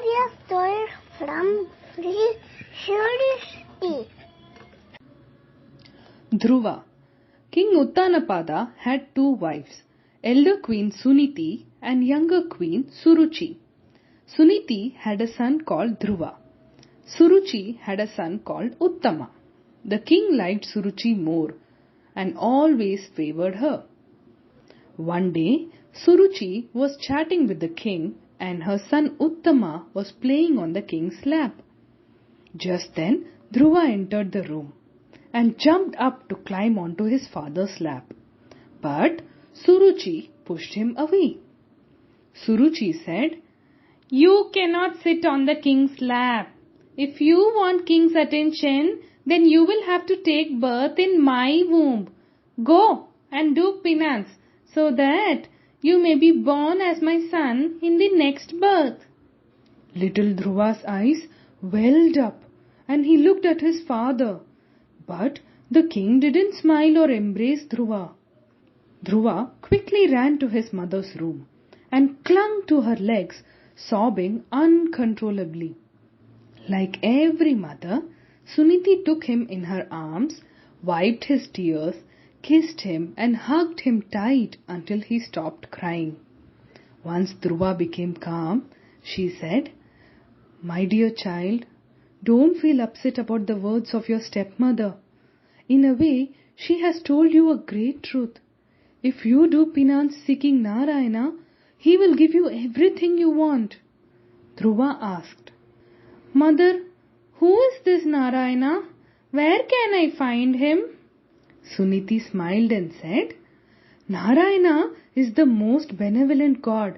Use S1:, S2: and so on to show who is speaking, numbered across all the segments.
S1: a story from Shri.
S2: Dhruva. King Uttanapada had two wives, elder queen Suniti and younger queen Suruchi. Suniti had a son called Dhruva. Suruchi had a son called Uttama. The king liked Suruchi more and always favored her. One day, Suruchi was chatting with the king and her son Uttama was playing on the king's lap. Just then, Dhruva entered the room and jumped up to climb onto his father's lap. But Suruchi pushed him away. Suruchi said, "You cannot sit on the king's lap. If you want king's attention, then you will have to take birth in my womb. Go and do penance so that you may be born as my son in the next birth." Little Dhruva's eyes welled up and he looked at his father. But the king didn't smile or embrace Dhruva. Dhruva quickly ran to his mother's room and clung to her legs, sobbing uncontrollably. Like every mother, Suniti took him in her arms, wiped his tears, kissed him and hugged him tight until he stopped crying. Once Dhruva became calm, she said, "My dear child, don't feel upset about the words of your stepmother. In a way, she has told you a great truth. If you do penance seeking Narayana, he will give you everything you want." Dhruva asked, "Mother, who is this Narayana? Where can I find him?" Suniti smiled and said, "Narayana is the most benevolent God.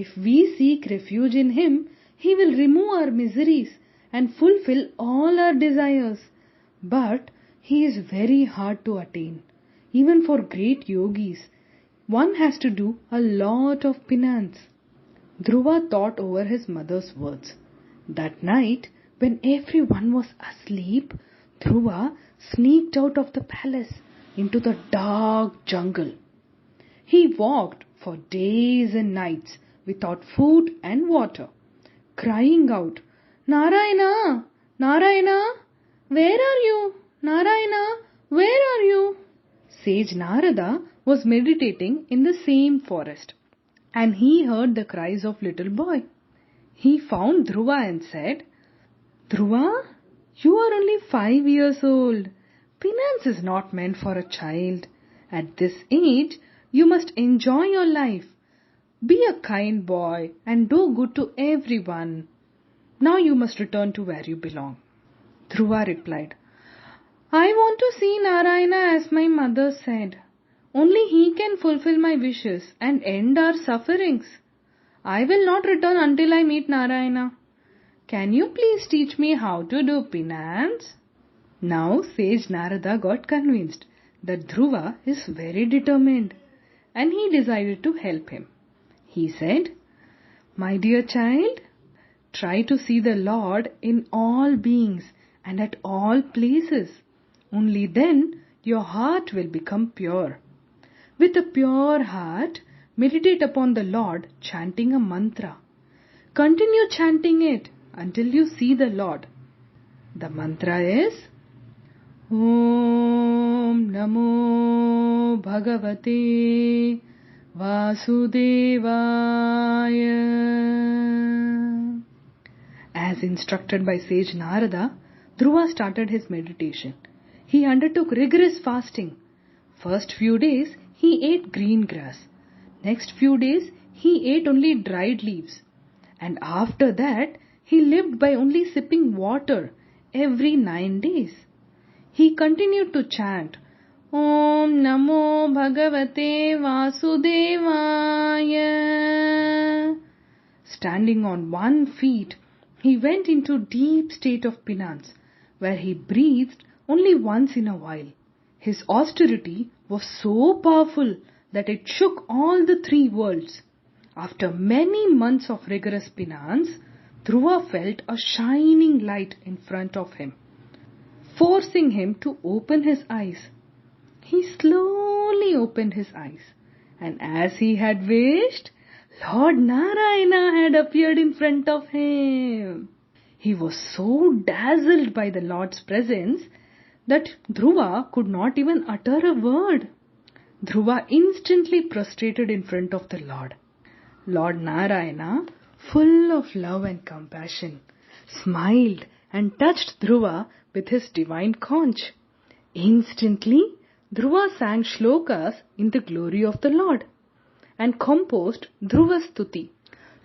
S2: If we seek refuge in him, he will remove our miseries and fulfill all our desires. But he is very hard to attain. Even for great yogis, one has to do a lot of penance." Dhruva thought over his mother's words. That night, when everyone was asleep, Dhruva sneaked out of the palace into the dark jungle. He walked for days and nights without food and water, crying out, "Narayana! Narayana! Where are you? Narayana! Where are you?" Sage Narada was meditating in the same forest, and he heard the cries of little boy. He found Dhruva and said, "Dhruva, you are only 5 years old. Penance is not meant for a child. At this age, you must enjoy your life. Be a kind boy and do good to everyone. Now you must return to where you belong." Dhruva replied, "I want to see Narayana as my mother said. Only he can fulfill my wishes and end our sufferings. I will not return until I meet Narayana. Can you please teach me how to do penance?" Now Sage Narada got convinced that Dhruva is very determined and he decided to help him. He said, "My dear child, try to see the Lord in all beings and at all places. Only then your heart will become pure. With a pure heart, meditate upon the Lord chanting a mantra. Continue chanting it until you see the Lord. The mantra is Om Namo Bhagavate Vasudevaya." As instructed by Sage Narada, Dhruva started his meditation. He undertook rigorous fasting. First few days, he ate green grass. Next few days, he ate only dried leaves. And after that, he lived by only sipping water every 9 days. He continued to chant, Om Namo Bhagavate Vasudevaya. Standing on one feet, he went into deep state of penance, where he breathed only once in a while. His austerity was so powerful that it shook all the 3 worlds. After many months of rigorous penance, Dhruva felt a shining light in front of him, forcing him to open his eyes. He slowly opened his eyes, and as he had wished, Lord Narayana had appeared in front of him. He was so dazzled by the Lord's presence that Dhruva could not even utter a word. Dhruva instantly prostrated in front of the Lord. Lord Narayana, full of love and compassion, smiled and touched Dhruva with his divine conch. Instantly, Dhruva sang shlokas in the glory of the Lord and composed Dhruva's stuti.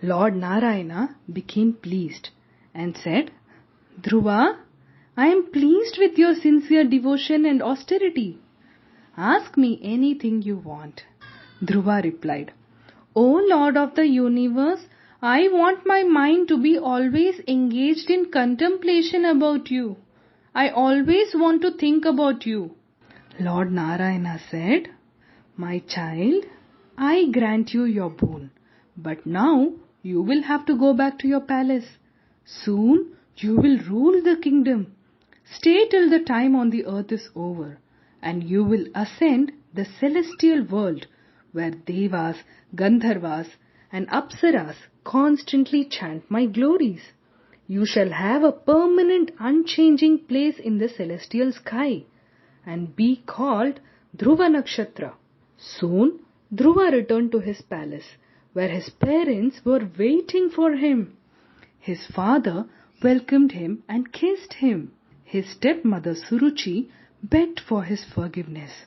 S2: Lord Narayana became pleased and said, Dhruva, I am pleased with your sincere devotion and austerity. Ask me anything you want. Dhruva replied, O Lord of the universe, I want my mind to be always engaged in contemplation about you. I always want to think about you. Lord Narayana said, My child, I grant you your boon, but now you will have to go back to your palace. Soon you will rule the kingdom. Stay till the time on the earth is over, and you will ascend the celestial world where Devas, Gandharvas and Apsaras constantly chant my glories. You shall have a permanent unchanging place in the celestial sky and be called Dhruva Nakshatra. Soon Dhruva returned to his palace where his parents were waiting for him. His father welcomed him and kissed him. His stepmother Suruchi begged for his forgiveness,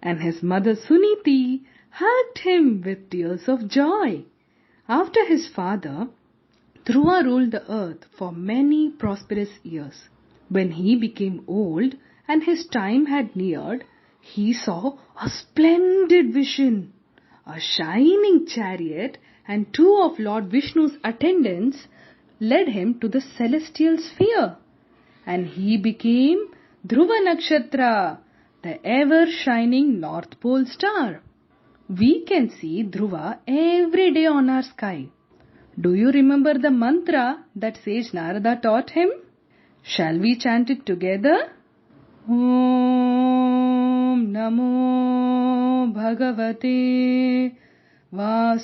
S2: and his mother Suniti hugged him with tears of joy. After his father, Dhruva ruled the earth for many prosperous years. When he became old and his time had neared, he saw a splendid vision. A shining chariot and two of Lord Vishnu's attendants led him to the celestial sphere, and he became Dhruva Nakshatra, the ever-shining North Pole star. We can see Dhruva every day on our sky. Do you remember the mantra that sage Narada taught him? Shall we chant it together? Om Namo Bhagavate Vasudevaya.